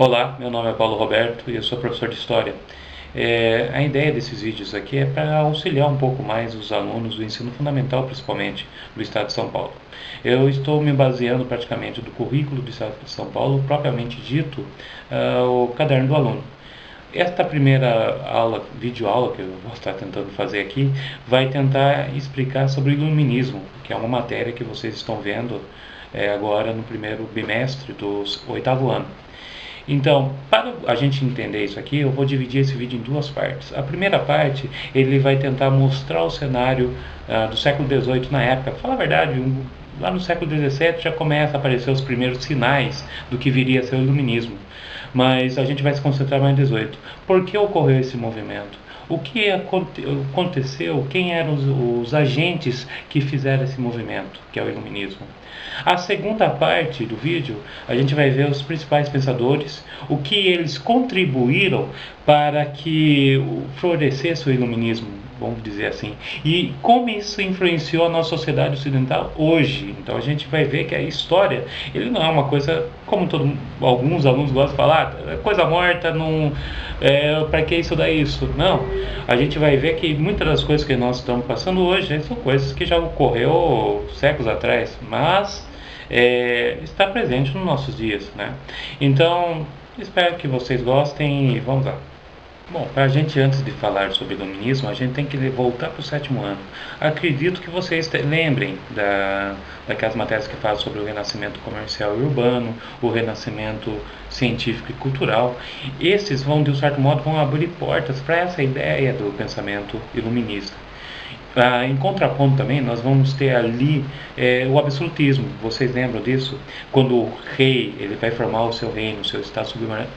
Olá, meu nome é Paulo Roberto e eu sou professor de História. A ideia desses vídeos aqui é para auxiliar um pouco mais os alunos do ensino fundamental, principalmente do Estado de São Paulo. Eu estou me baseando praticamente do currículo do Estado de São Paulo, propriamente dito, o caderno do aluno. Esta primeira aula, videoaula que eu vou estar tentando fazer aqui, vai tentar explicar sobre o iluminismo, que é uma matéria que vocês estão vendo agora no primeiro bimestre do oitavo ano. Então, para a gente entender isso aqui, eu vou dividir esse vídeo em duas partes. A primeira parte, ele vai tentar mostrar o cenário do século XVIII na época. Para falar a verdade, lá no século XVII já começa a aparecer os primeiros sinais do que viria a ser o iluminismo. Mas a gente vai se concentrar mais em XVIII. Por que ocorreu esse movimento? O que aconteceu? Quem eram os agentes que fizeram esse movimento, que é o iluminismo? A segunda parte do vídeo, a gente vai ver os principais pensadores, o que eles contribuíram para que florescesse o iluminismo, vamos dizer assim, e como isso influenciou a nossa sociedade ocidental hoje. Então a gente vai ver que a história, ele não é uma coisa, como alguns alunos gostam de falar, é coisa morta, não, para que estudar isso? Não, a gente vai ver que muitas das coisas que nós estamos passando hoje são coisas que já ocorreu séculos atrás, mas está presente nos nossos dias, né? Então, espero que vocês gostem e vamos lá. Bom, para a gente, antes de falar sobre iluminismo, a gente tem que voltar para o sétimo ano. Acredito que vocês lembrem daquelas matérias que falam sobre o renascimento comercial e urbano, o renascimento científico e cultural. Esses vão, de um certo modo, vão abrir portas para essa ideia do pensamento iluminista. Em contraponto também, nós vamos ter ali o absolutismo. Vocês lembram disso? Quando o rei ele vai formar o seu reino, o seu estado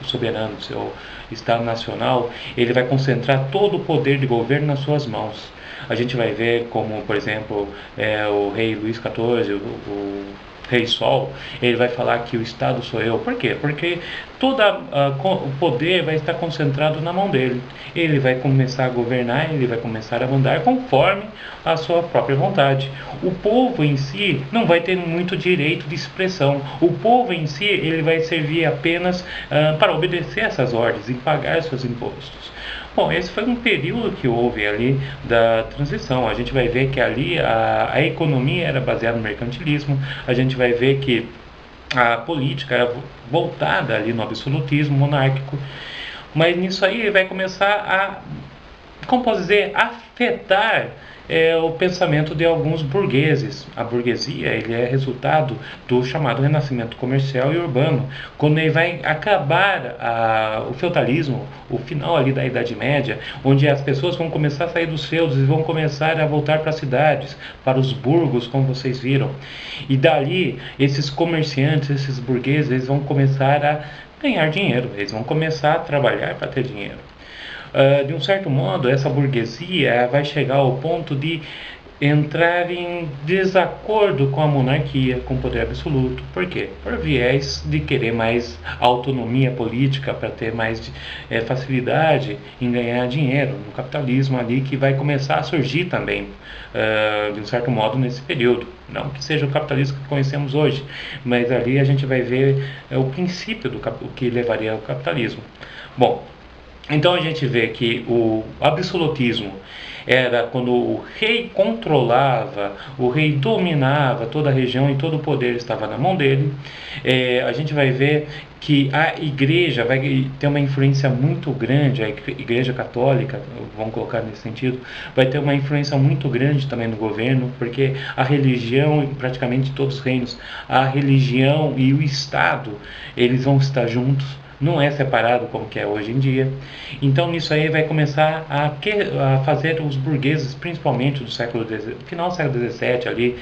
soberano, o seu estado nacional, ele vai concentrar todo o poder de governo nas suas mãos. A gente vai ver como, por exemplo, o rei Luís XIV, o Rei Sol, ele vai falar que o Estado sou eu. Por quê? Porque todo o poder vai estar concentrado na mão dele. Ele vai começar a governar, ele vai começar a mandar conforme a sua própria vontade. O povo em si não vai ter muito direito de expressão. O povo em si ele vai servir apenas para obedecer essas ordens e pagar seus impostos. Bom, esse foi um período que houve ali da transição. A gente vai ver que ali a economia era baseada no mercantilismo, a gente vai ver que a política era voltada ali no absolutismo monárquico, mas nisso aí vai começar a, como posso dizer, afetar o pensamento de alguns burgueses. A burguesia ele é resultado do chamado renascimento comercial e urbano, quando ele vai acabar o feudalismo, o final ali da Idade Média, onde as pessoas vão começar a sair dos feudos e vão começar a voltar para as cidades, para os burgos, como vocês viram. E dali, esses comerciantes, esses burgueses, eles vão começar a ganhar dinheiro, eles vão começar a trabalhar para ter dinheiro. De um certo modo, essa burguesia vai chegar ao ponto de entrar em desacordo com a monarquia, com o poder absoluto. Por quê? Por viés de querer mais autonomia política para ter mais facilidade em ganhar dinheiro no capitalismo ali que vai começar a surgir também, de um certo modo, nesse período. Não que seja o capitalismo que conhecemos hoje, mas ali a gente vai ver o princípio do que levaria ao capitalismo. Bom, então a gente vê que o absolutismo era quando o rei controlava, o rei dominava toda a região e todo o poder estava na mão dele. A gente vai ver que a igreja vai ter uma influência muito grande, a igreja católica, vamos colocar nesse sentido, vai ter uma influência muito grande também no governo, porque a religião, praticamente todos os reinos, a religião e o Estado, eles vão estar juntos. Não é separado como que é hoje em dia. Então nisso aí vai começar a fazer os burgueses, principalmente do final do século XVII ali,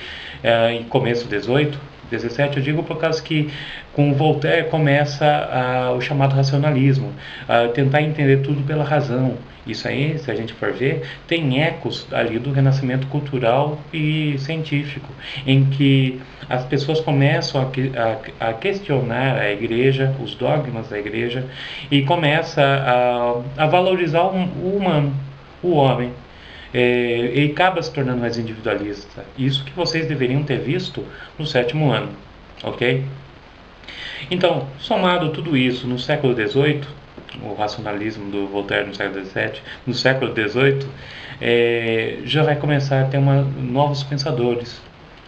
e começo do XVIII, 17 eu digo por causa que com Voltaire começa o chamado racionalismo, a tentar entender tudo pela razão. Isso aí, se a gente for ver, tem ecos ali do renascimento cultural e científico, em que as pessoas começam a questionar a igreja, os dogmas da igreja, e começa a valorizar o humano, o homem. Ele acaba se tornando mais individualista. Isso que vocês deveriam ter visto no sétimo ano, ok? Então, somado tudo isso no século XVIII, o racionalismo do Voltaire no século XVII, no século XVIII, já vai começar a ter novos pensadores.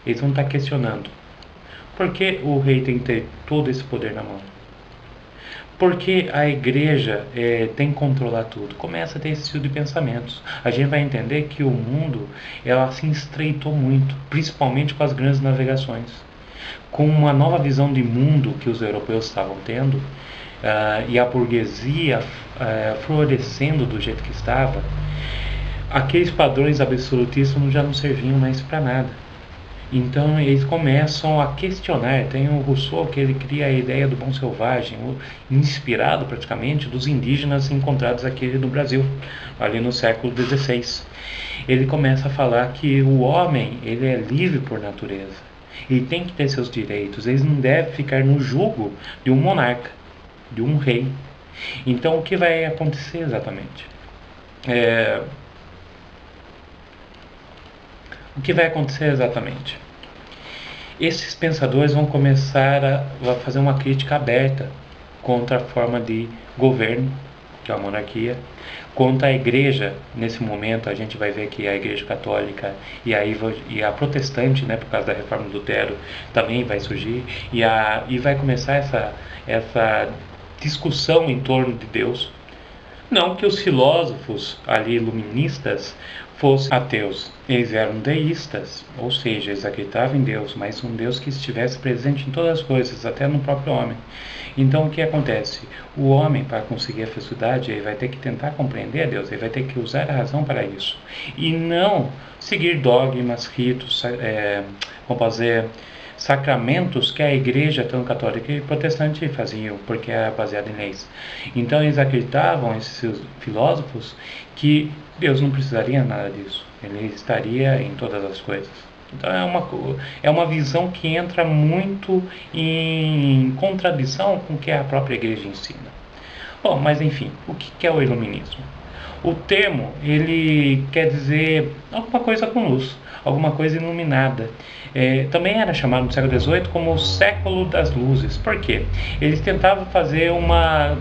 Eles vão estar questionando: por que o rei tem que ter todo esse poder na mão? Por que a igreja tem que controlar tudo? Começa a ter esse tipo de pensamentos. A gente vai entender que o mundo ela se estreitou muito, principalmente com as grandes navegações. Com uma nova visão de mundo que os europeus estavam tendo, e a burguesia florescendo do jeito que estava, aqueles padrões absolutistas já não serviam mais para nada. Então eles começam a questionar. Tem o Rousseau que ele cria a ideia do bom selvagem, inspirado praticamente dos indígenas encontrados aqui no Brasil, ali no século XVI. Ele começa a falar que o homem ele é livre por natureza, ele tem que ter seus direitos, ele não deve ficar no jugo de um monarca, de um rei. Então o que vai acontecer exatamente? O que vai acontecer exatamente? Esses pensadores vão começar a fazer uma crítica aberta contra a forma de governo, que é a monarquia, contra a igreja. Nesse momento a gente vai ver que a igreja católica e a protestante, né, por causa da reforma do Lutero, também vai surgir, e vai começar essa discussão em torno de Deus. Não que os filósofos ali iluministas fossem ateus, eles eram deístas, ou seja, eles acreditavam em Deus, mas um Deus que estivesse presente em todas as coisas, até no próprio homem. Então o que acontece? O homem, para conseguir a felicidade, ele vai ter que tentar compreender a Deus, ele vai ter que usar a razão para isso, e não seguir dogmas, ritos, como fazer sacramentos que a igreja, tanto católica e protestante, faziam, porque era baseada em leis. Então eles acreditavam, esses filósofos, que Deus não precisaria nada disso, ele estaria em todas as coisas. Então é uma visão que entra muito em contradição com o que a própria igreja ensina. Bom, mas enfim, o que é o iluminismo? O termo, ele quer dizer alguma coisa com luz, alguma coisa iluminada. Também era chamado no século XVIII como o século das luzes. Por quê? Eles tentavam fazer uma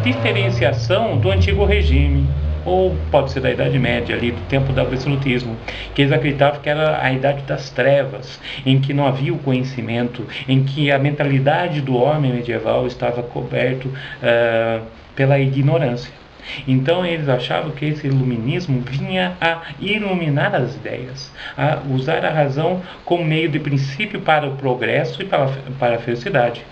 diferenciação do antigo regime, ou pode ser da Idade Média, ali, do tempo do absolutismo, que eles acreditavam que era a Idade das Trevas, em que não havia o conhecimento, em que a mentalidade do homem medieval estava coberto pela ignorância. Então eles achavam que esse iluminismo vinha a iluminar as ideias, a usar a razão como meio de princípio para o progresso e para a felicidade.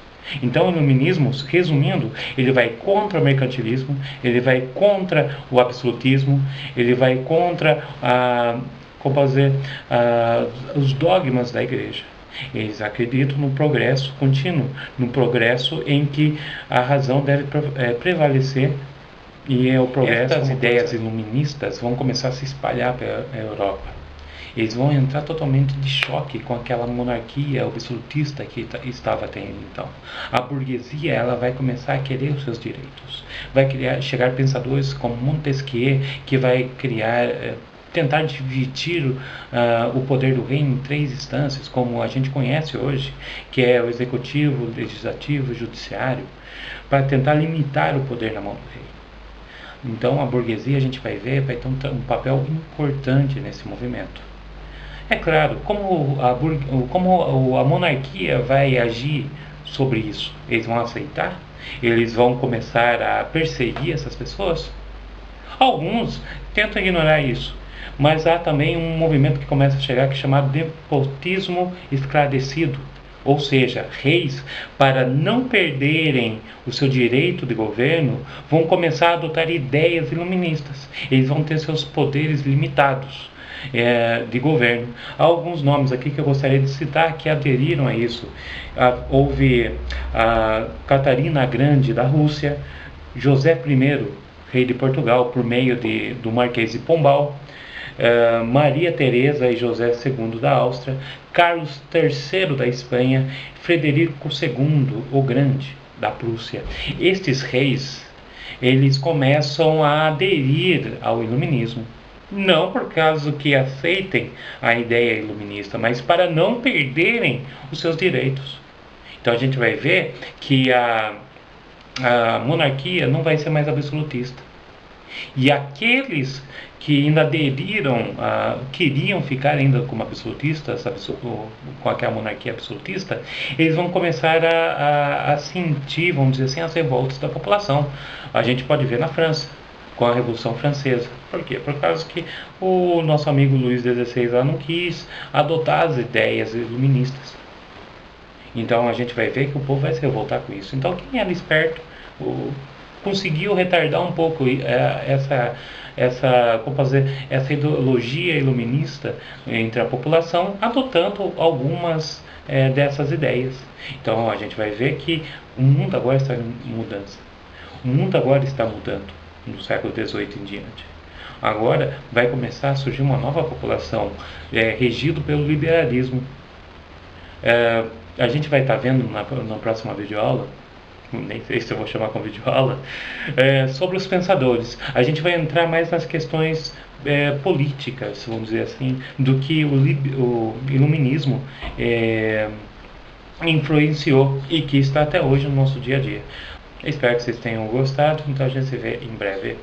Então o iluminismo, resumindo, ele vai contra o mercantilismo, ele vai contra o absolutismo, ele vai contra os dogmas da igreja. Eles acreditam no progresso contínuo, no progresso em que a razão deve prevalecer, e o progresso. Estas ideias iluministas vão começar a se espalhar pela Europa. Eles vão entrar totalmente de choque com aquela monarquia absolutista que estava tendo. Então, a burguesia ela vai começar a querer os seus direitos. Vai chegar pensadores como Montesquieu, que vai tentar dividir o poder do reino em 3 instâncias, como a gente conhece hoje, que é o executivo, o legislativo e o judiciário, para tentar limitar o poder na mão do rei. Então a burguesia, a gente vai ver, vai ter um papel importante nesse movimento. É claro, como a monarquia vai agir sobre isso? Eles vão aceitar? Eles vão começar a perseguir essas pessoas? Alguns tentam ignorar isso, mas há também um movimento que começa a chegar que é chamado despotismo esclarecido. Ou seja, reis, para não perderem o seu direito de governo, vão começar a adotar ideias iluministas. Eles vão ter seus poderes limitados de governo. Há alguns nomes aqui que eu gostaria de citar que aderiram a isso. Houve a Catarina a Grande da Rússia, José I, rei de Portugal, por meio do Marquês de Pombal, Maria Teresa e José II da Áustria, Carlos III da Espanha, Frederico II o Grande da Prússia. Estes reis, eles começam a aderir ao iluminismo, não por causa que aceitem a ideia iluminista, mas para não perderem os seus direitos. Então a gente vai ver que a monarquia não vai ser mais absolutista. E aqueles que ainda aderiram, queriam ficar ainda como absolutistas, com aquela monarquia absolutista, eles vão começar a sentir, vamos dizer assim, as revoltas da população. A gente pode ver na França, com a Revolução Francesa. Por quê? Por causa que o nosso amigo Luís XVI lá não quis adotar as ideias iluministas. Então a gente vai ver que o povo vai se revoltar com isso. Então quem era esperto conseguiu retardar um pouco como fazer, essa ideologia iluminista entre a população, adotando algumas dessas ideias. Então a gente vai ver que o mundo agora está em mudança. O mundo agora está mudando no século XVIII em diante. Agora vai começar a surgir uma nova população regido pelo liberalismo. A gente vai estar vendo na próxima videoaula, nem sei se eu vou chamar como videoaula, sobre os pensadores. A gente vai entrar mais nas questões políticas, vamos dizer assim, do que o iluminismo influenciou e que está até hoje no nosso dia a dia. Espero que vocês tenham gostado, então a gente se vê em breve.